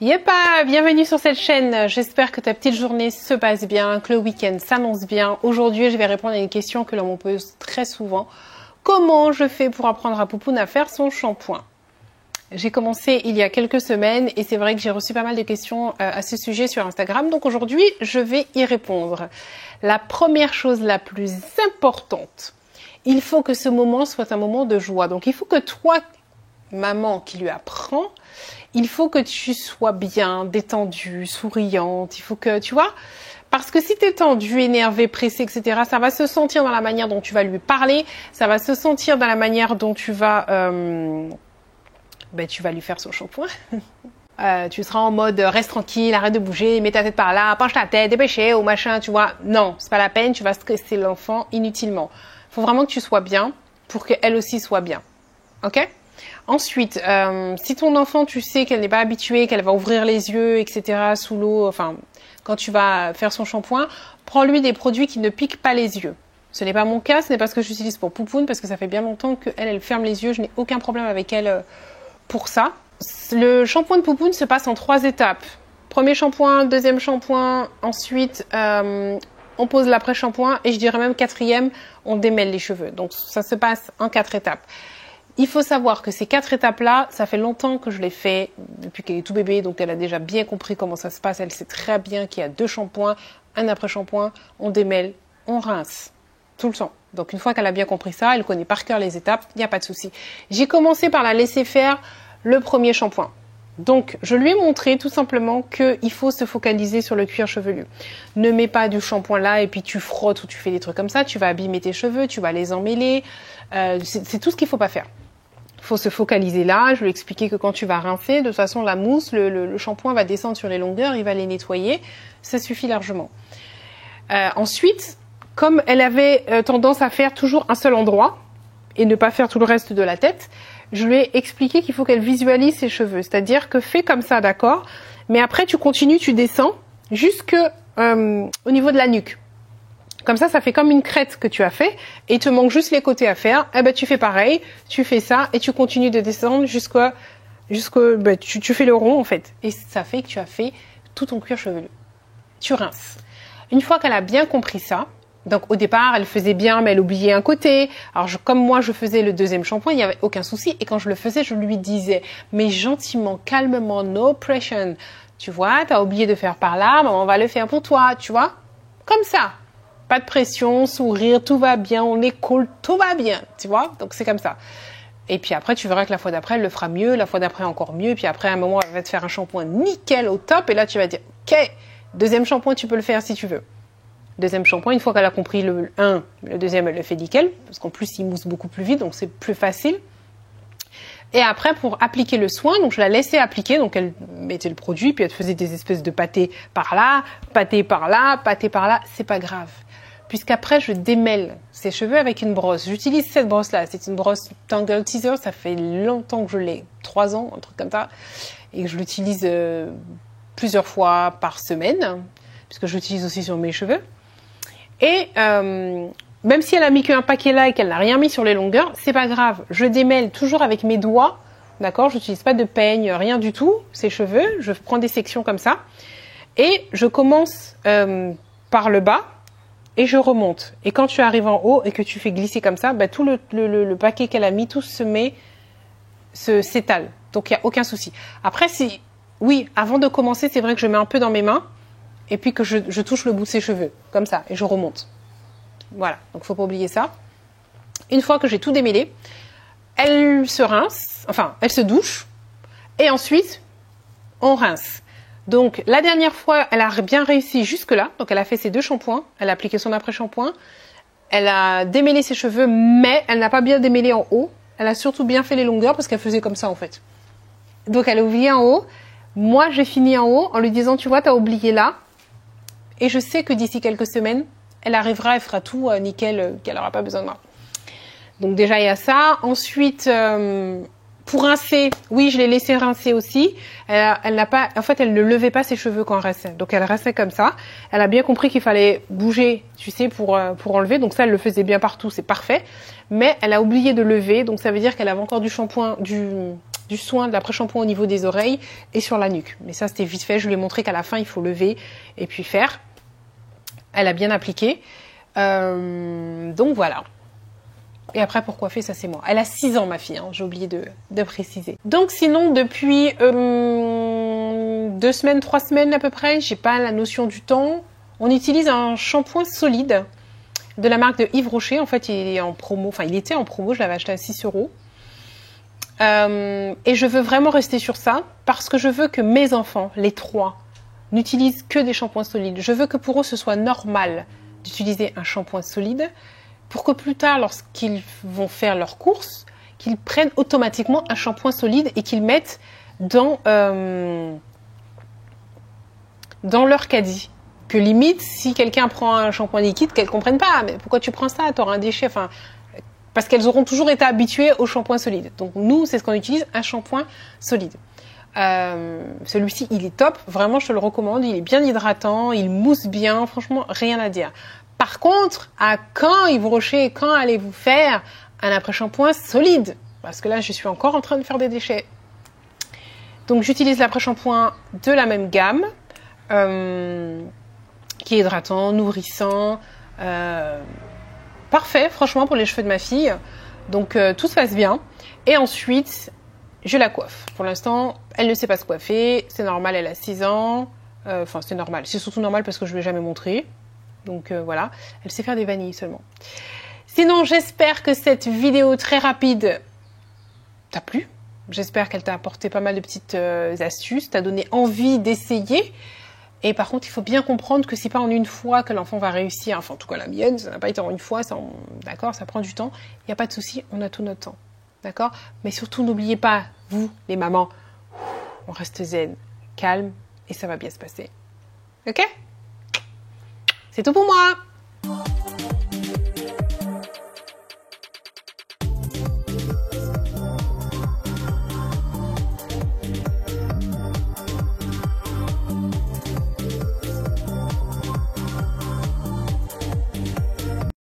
Yepa, bienvenue sur cette chaîne. J'espère que ta petite journée se passe bien, que le week-end s'annonce bien. Aujourd'hui, je vais répondre à une question que l'on me pose très souvent. Comment je fais pour apprendre à Poupoune à faire son shampoing? J'ai commencé il y a quelques semaines et c'est vrai que j'ai reçu pas mal de questions à ce sujet sur Instagram. Donc aujourd'hui, je vais y répondre. La première chose la plus importante, il faut que ce moment soit un moment de joie. Donc il faut que toi, maman qui lui apprend, il faut que tu sois bien, détendue, souriante. Il faut que, tu vois, parce que si tu es tendue, énervée, pressée, etc., ça va se sentir dans la manière dont tu vas lui parler, ça va se sentir dans la manière dont tu vas lui faire son shampoing. Tu seras en mode reste tranquille, arrête de bouger, mets ta tête par là, penche ta tête, dépêchez ou machin, tu vois. Non, c'est pas la peine, tu vas stresser l'enfant inutilement. Il faut vraiment que tu sois bien pour qu'elle aussi soit bien. Ok? Ensuite, si ton enfant, tu sais qu'elle n'est pas habituée, qu'elle va ouvrir les yeux, etc., sous l'eau, enfin, quand tu vas faire son shampoing, prends-lui des produits qui ne piquent pas les yeux. Ce n'est pas mon cas, ce n'est pas ce que j'utilise pour Poupoune, parce que ça fait bien longtemps qu'elle ferme les yeux, je n'ai aucun problème avec elle pour ça. Le shampoing de Poupoune se passe en 3 étapes. Premier shampoing, deuxième shampoing, ensuite on pose l'après-shampoing, et je dirais même 4e, on démêle les cheveux. Donc ça se passe en 4 étapes. Il faut savoir que ces 4 étapes-là, ça fait longtemps que je les fais, depuis qu'elle est tout bébé, donc elle a déjà bien compris comment ça se passe. Elle sait très bien qu'il y a 2 shampoings, un après-shampoing, on démêle, on rince, tout le temps. Donc une fois qu'elle a bien compris ça, elle connaît par cœur les étapes, il n'y a pas de souci. J'ai commencé par la laisser faire le premier shampoing. Donc je lui ai montré tout simplement qu'il faut se focaliser sur le cuir chevelu. Ne mets pas du shampoing là et puis tu frottes ou tu fais des trucs comme ça, tu vas abîmer tes cheveux, tu vas les emmêler. C'est tout ce qu'il ne faut pas faire. Il faut se focaliser là. Je lui ai expliqué que quand tu vas rincer, de toute façon, la mousse, le shampoing va descendre sur les longueurs, il va les nettoyer. Ça suffit largement. Ensuite, comme elle avait tendance à faire toujours un seul endroit et ne pas faire tout le reste de la tête, je lui ai expliqué qu'il faut qu'elle visualise ses cheveux. C'est-à-dire que fais comme ça, d'accord? Mais après, tu continues, tu descends jusque au niveau de la nuque. Comme ça fait comme une crête que tu as fait et il te manque juste les côtés à faire. Eh ben, tu fais pareil, tu fais ça et tu continues de descendre tu fais le rond en fait. Et ça fait que tu as fait tout ton cuir chevelu. Tu rinces. Une fois qu'elle a bien compris ça, donc au départ, elle faisait bien, mais elle oubliait un côté. Alors comme moi, je faisais le deuxième shampoing, il n'y avait aucun souci. Et quand je le faisais, je lui disais, mais gentiment, calmement, no pressure. Tu vois, tu as oublié de faire par là, maman va le faire pour toi, tu vois. Comme ça. Pas de pression, sourire, tout va bien, on est cool, tout va bien, tu vois. Donc c'est comme ça. Et puis après, tu verras que la fois d'après, elle le fera mieux, la fois d'après encore mieux. Et puis après, à un moment, elle va te faire un shampoing nickel au top. Et là, tu vas dire, ok, deuxième shampoing, tu peux le faire si tu veux. Deuxième shampoing, une fois qu'elle a compris le deuxième, elle le fait nickel. Parce qu'en plus, il mousse beaucoup plus vite, donc c'est plus facile. Et après, pour appliquer le soin, donc je la laissais appliquer. Donc elle mettait le produit, puis elle faisait des espèces de pâtés par là, pâtés par là, pâtés par là. C'est pas grave. Puisqu'après, je démêle ses cheveux avec une brosse. J'utilise cette brosse-là. C'est une brosse Tangle Teaser. Ça fait longtemps que je l'ai. 3 ans, un truc comme ça. Et que je l'utilise plusieurs fois par semaine. Puisque je l'utilise aussi sur mes cheveux. Et même si elle a mis qu'un paquet là et qu'elle n'a rien mis sur les longueurs, c'est pas grave. Je démêle toujours avec mes doigts. D'accord? Je n'utilise pas de peigne, rien du tout. Ses cheveux. Je prends des sections comme ça. Et je commence par le bas. Et je remonte. Et quand tu arrives en haut et que tu fais glisser comme ça, tout le paquet qu'elle a mis, tout s'étale. Donc, il n'y a aucun souci. Après, oui, avant de commencer, c'est vrai que je mets un peu dans mes mains et puis que je touche le bout de ses cheveux, comme ça, et je remonte. Voilà, donc il ne faut pas oublier ça. Une fois que j'ai tout démêlé, elle se rince, enfin, elle se douche et ensuite, on rince. Donc, la dernière fois, elle a bien réussi jusque-là. Donc, elle a fait ses 2 shampoings. Elle a appliqué son après-shampoing. Elle a démêlé ses cheveux, mais elle n'a pas bien démêlé en haut. Elle a surtout bien fait les longueurs parce qu'elle faisait comme ça, en fait. Donc, elle a oublié en haut. Moi, j'ai fini en haut en lui disant, tu vois, t'as oublié là. Et je sais que d'ici quelques semaines, elle arrivera, elle fera tout nickel, qu'elle n'aura pas besoin de moi. Donc, déjà, il y a ça. Ensuite... pour rincer, oui, je l'ai laissé rincer aussi. Elle ne levait pas ses cheveux quand elle rinçait. Donc, elle rinçait comme ça. Elle a bien compris qu'il fallait bouger, tu sais, pour enlever. Donc, ça, elle le faisait bien partout, c'est parfait. Mais elle a oublié de lever. Donc, ça veut dire qu'elle avait encore du shampoing, du soin de l'après-shampoing au niveau des oreilles et sur la nuque. Mais ça, c'était vite fait. Je lui ai montré qu'à la fin, il faut lever et puis faire. Elle a bien appliqué. Donc voilà. Et après, pour coiffer, ça c'est moi. Elle a 6 ans, ma fille, hein, j'ai oublié de préciser. Donc sinon, depuis 2 semaines, 3 semaines à peu près, j'ai pas la notion du temps. On utilise un shampoing solide de la marque de Yves Rocher. En fait, il est en promo. Enfin, il était en promo. Je l'avais acheté à 6 €. Et je veux vraiment rester sur ça parce que je veux que mes enfants, les 3, n'utilisent que des shampoings solides. Je veux que pour eux, ce soit normal d'utiliser un shampoing solide pour que plus tard, lorsqu'ils vont faire leurs courses, qu'ils prennent automatiquement un shampoing solide et qu'ils mettent dans leur caddie. Que limite, si quelqu'un prend un shampoing liquide, qu'elles ne comprennent pas. Mais pourquoi tu prends ça? Tu auras un déchet. Enfin, parce qu'elles auront toujours été habituées au shampoing solide. Donc nous, c'est ce qu'on utilise, un shampoing solide. Celui-ci, il est top. Vraiment, je te le recommande. Il est bien hydratant, il mousse bien. Franchement, rien à dire. Par contre, à quand Yves Rocher, quand allez-vous faire un après-shampoing solide? Parce que là, je suis encore en train de faire des déchets. Donc, j'utilise l'après-shampoing de la même gamme, qui est hydratant, nourrissant, parfait, franchement, pour les cheveux de ma fille. Donc, tout se passe bien. Et ensuite, je la coiffe. Pour l'instant, elle ne sait pas se coiffer. C'est normal, elle a 6 ans. Enfin, c'est normal. C'est surtout normal parce que je ne lui ai jamais montré. Donc voilà, elle sait faire des vanilles seulement. Sinon, j'espère que cette vidéo très rapide t'a plu. J'espère qu'elle t'a apporté pas mal de petites astuces, t'a donné envie d'essayer. Et par contre, il faut bien comprendre que c'est pas en une fois que l'enfant va réussir. Enfin, en tout cas, la mienne, ça n'a pas été en une fois. D'accord, ça prend du temps. Il n'y a pas de souci, on a tout notre temps. D'accord? Mais surtout, n'oubliez pas, vous, les mamans, on reste zen, calme, et ça va bien se passer. Ok? C'est tout pour moi.